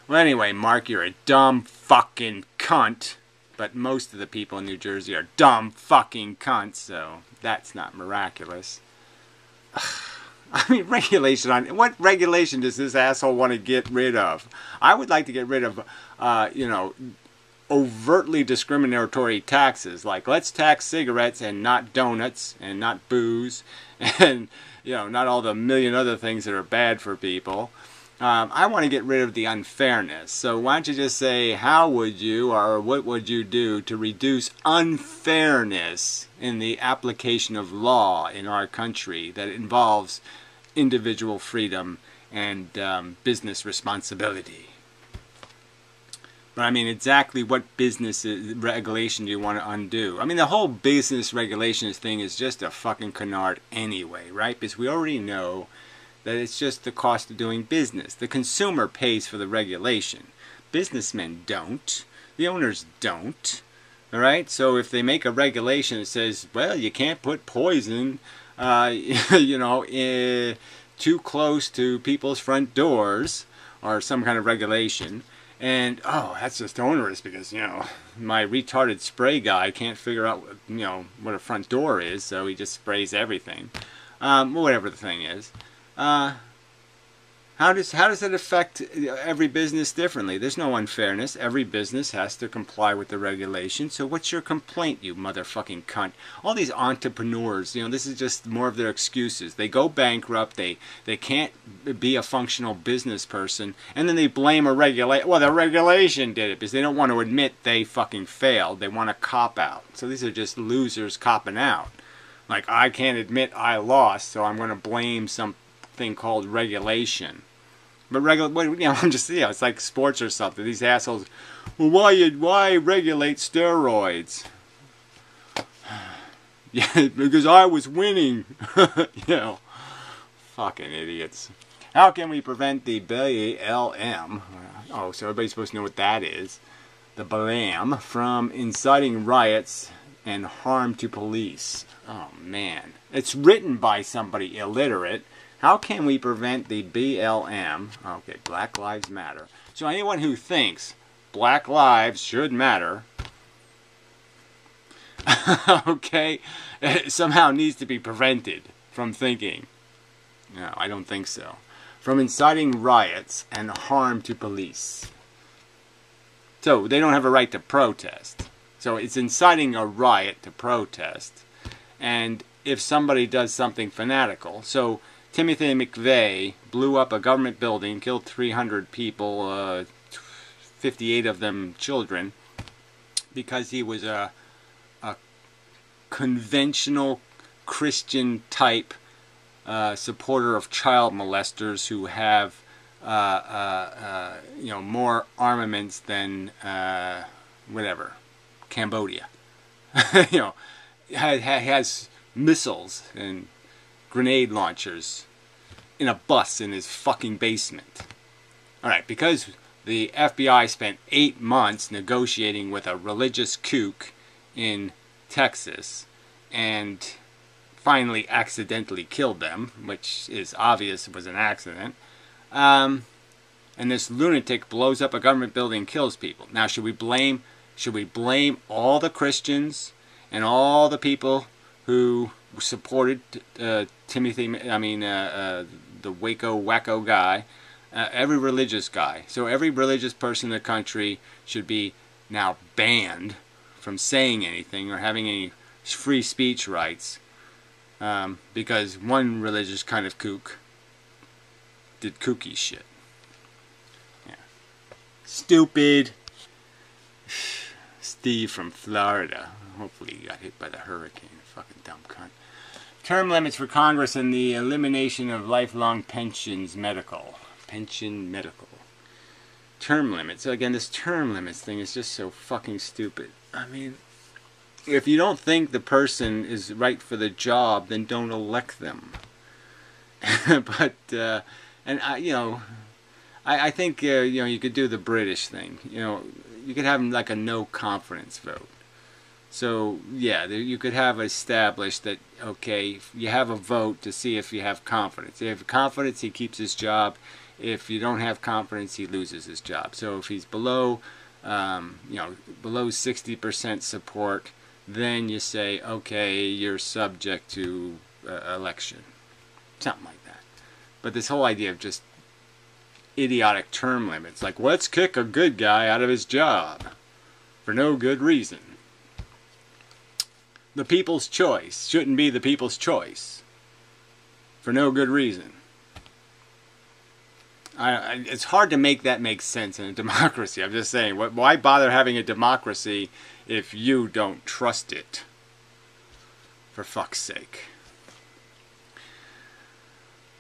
Well, anyway, Mark, you're a dumb fucking cunt. But most of the people in New Jersey are dumb fucking cunts, so that's not miraculous. I mean, regulation on... What regulation does this asshole want to get rid of? I would like to get rid of, overtly discriminatory taxes. Like, let's tax cigarettes and not donuts and not booze and, not all the million other things that are bad for people. I want to get rid of the unfairness. So why don't you just say, how would you or what would you do to reduce unfairness in the application of law in our country that involves individual freedom and business responsibility? But I mean, exactly what business regulation do you want to undo? I mean, the whole business regulations thing is just a fucking canard anyway, right? Because we already know that it's just the cost of doing business. The consumer pays for the regulation. Businessmen don't. The owners don't. All right? So if they make a regulation that says, well, you can't put poison, too close to people's front doors, or some kind of regulation, and, oh, that's just onerous because, my retarded spray guy can't figure out, what a front door is, so he just sprays everything. Whatever the thing is. How does it affect every business differently? There's no unfairness. Every business has to comply with the regulation. So what's your complaint, you motherfucking cunt? All these entrepreneurs, this is just more of their excuses. They go bankrupt. They can't be a functional business person, and then they blame a regulation. Well, the regulation did it because they don't want to admit they fucking failed. They want to cop out. So these are just losers copping out. Like, I can't admit I lost, so I'm going to blame something called regulation. But I'm just, it's like sports or something. These assholes, well, why regulate steroids? Yeah, because I was winning. Fucking idiots. How can we prevent the BLM? Oh, so everybody's supposed to know what that is. The BLM from inciting riots and harm to police. Oh man, it's written by somebody illiterate. How can we prevent the BLM? Okay, Black Lives Matter. So anyone who thinks Black lives should matter, okay, somehow needs to be prevented from thinking. No, I don't think so. From inciting riots and harm to police. So they don't have a right to protest. So it's inciting a riot to protest. And if somebody does something fanatical, so Timothy McVeigh blew up a government building, killed 300 people, 58 of them children, because he was a conventional Christian type supporter of child molesters who have more armaments than whatever, Cambodia. Has missiles and grenade launchers in a bus in his fucking basement. Alright, because the FBI spent 8 months negotiating with a religious kook in Texas and finally accidentally killed them, which is obvious it was an accident, and this lunatic blows up a government building and kills people. Now, should we blame Should we blame all the Christians and all the people who supported the Waco wacko guy, every religious guy? So every religious person in the country should be now banned from saying anything or having any free speech rights because one religious kind of kook did kooky shit. Yeah. Stupid. Steve from Florida. Hopefully he got hit by the hurricane. Fucking dumb cunt. Term limits for Congress and the elimination of lifelong pensions medical. Pension medical. Term limits. So again, this term limits thing is just so fucking stupid. I mean, if you don't think the person is right for the job, then don't elect them. But, and I think, you could do the British thing. You could have like a no confidence vote. So, yeah, you could have established that, okay, you have a vote to see if you have confidence. If you have confidence, he keeps his job. If you don't have confidence, he loses his job. So if he's below, below 60% support, then you say, okay, you're subject to election. Something like that. But this whole idea of just idiotic term limits, like let's kick a good guy out of his job for no good reason. The people's choice shouldn't be the people's choice for no good reason. It's hard to make that make sense in a democracy. I'm just saying, why bother having a democracy if you don't trust it? For fuck's sake.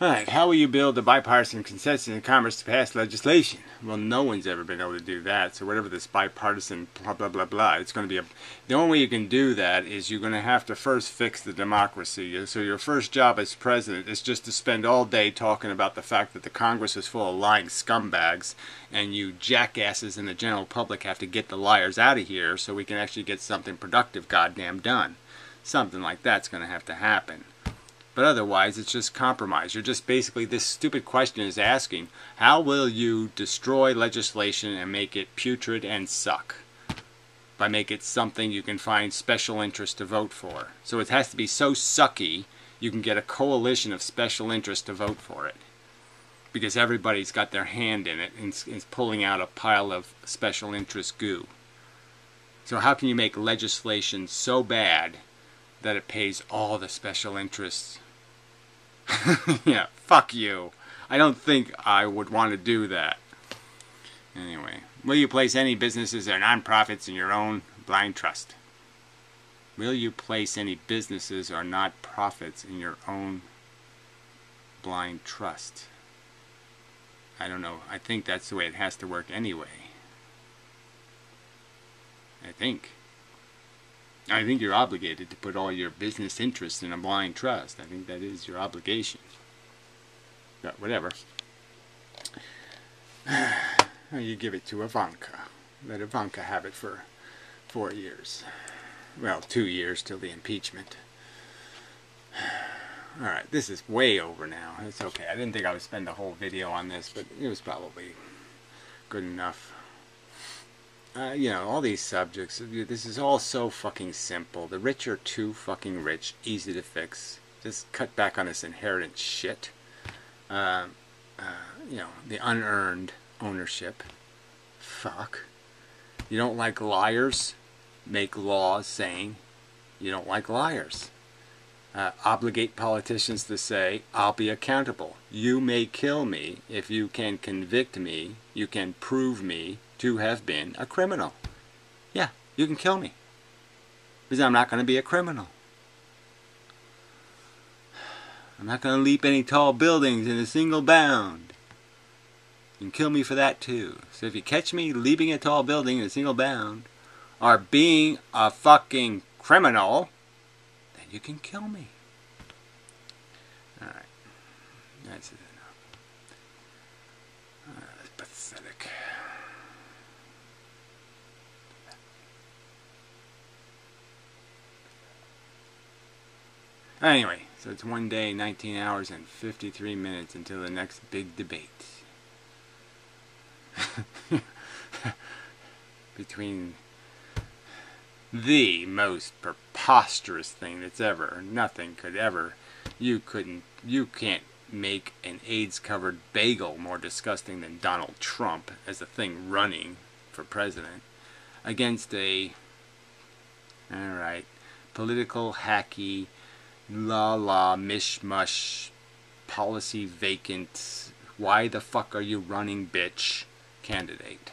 Alright, how will you build a bipartisan consensus in Congress to pass legislation? Well, no one's ever been able to do that, so whatever this bipartisan blah blah blah blah, it's going to be the only way you can do that is you're going to have to first fix the democracy. So your first job as president is just to spend all day talking about the fact that the Congress is full of lying scumbags, and you jackasses in the general public have to get the liars out of here so we can actually get something productive goddamn done. Something like that's going to have to happen. But otherwise, it's just compromise. You're just basically, this stupid question is asking, how will you destroy legislation and make it putrid and suck? By making it something you can find special interest to vote for. So it has to be so sucky, you can get a coalition of special interest to vote for it. Because everybody's got their hand in it and is pulling out a pile of special interest goo. So how can you make legislation so bad that it pays all the special interests? Yeah, fuck you. I don't think I would want to do that. Anyway, will you place any businesses or non-profits in your own blind trust? Will you place any businesses or not-profits in your own blind trust? I don't know. I think that's the way it has to work anyway. I think you're obligated to put all your business interests in a blind trust. I think that is your obligation. But whatever. You give it to Ivanka. Let Ivanka have it for 4 years. Well, 2 years till the impeachment. Alright, this is way over now. It's okay. I didn't think I would spend the whole video on this, but it was probably good enough. All these subjects, this is all so fucking simple. The rich are too fucking rich, easy to fix. Just cut back on this inheritance shit. The unearned ownership. Fuck. You don't like liars? Make laws saying you don't like liars. Obligate politicians to say, I'll be accountable. You may kill me. If you can convict me, you can prove me to have been a criminal. Yeah, you can kill me. Because I'm not going to be a criminal. I'm not going to leap any tall buildings in a single bound. You can kill me for that too. So if you catch me leaping a tall building in a single bound, or being a fucking criminal, then you can kill me. Alright. That's it enough. That's pathetic. Anyway, so it's 1 day, 19 hours, and 53 minutes until the next big debate. Between the most preposterous thing that's ever, nothing could ever, you can't make an AIDS-covered bagel more disgusting than Donald Trump as a thing running for president against a, alright, political, hacky, la mishmash, policy vacant, why the fuck are you running bitch candidate.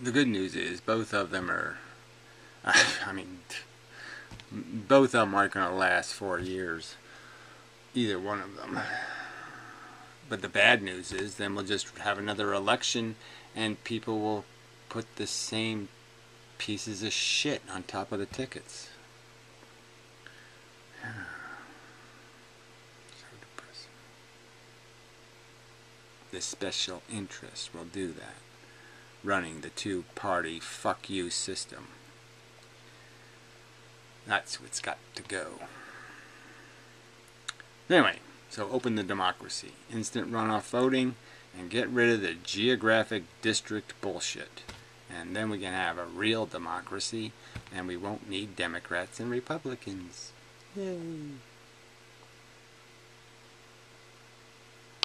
The good news is both of them are, I mean, both of them aren't going to last 4 years. Either one of them. But the bad news is then we'll just have another election and people will put the same pieces of shit on top of the tickets. So depressing. The special interest will do that. Running the two-party fuck you system. That's what's got to go. Anyway, so open the democracy. Instant runoff voting and get rid of the geographic district bullshit. And then we can have a real democracy and we won't need Democrats and Republicans. Yay.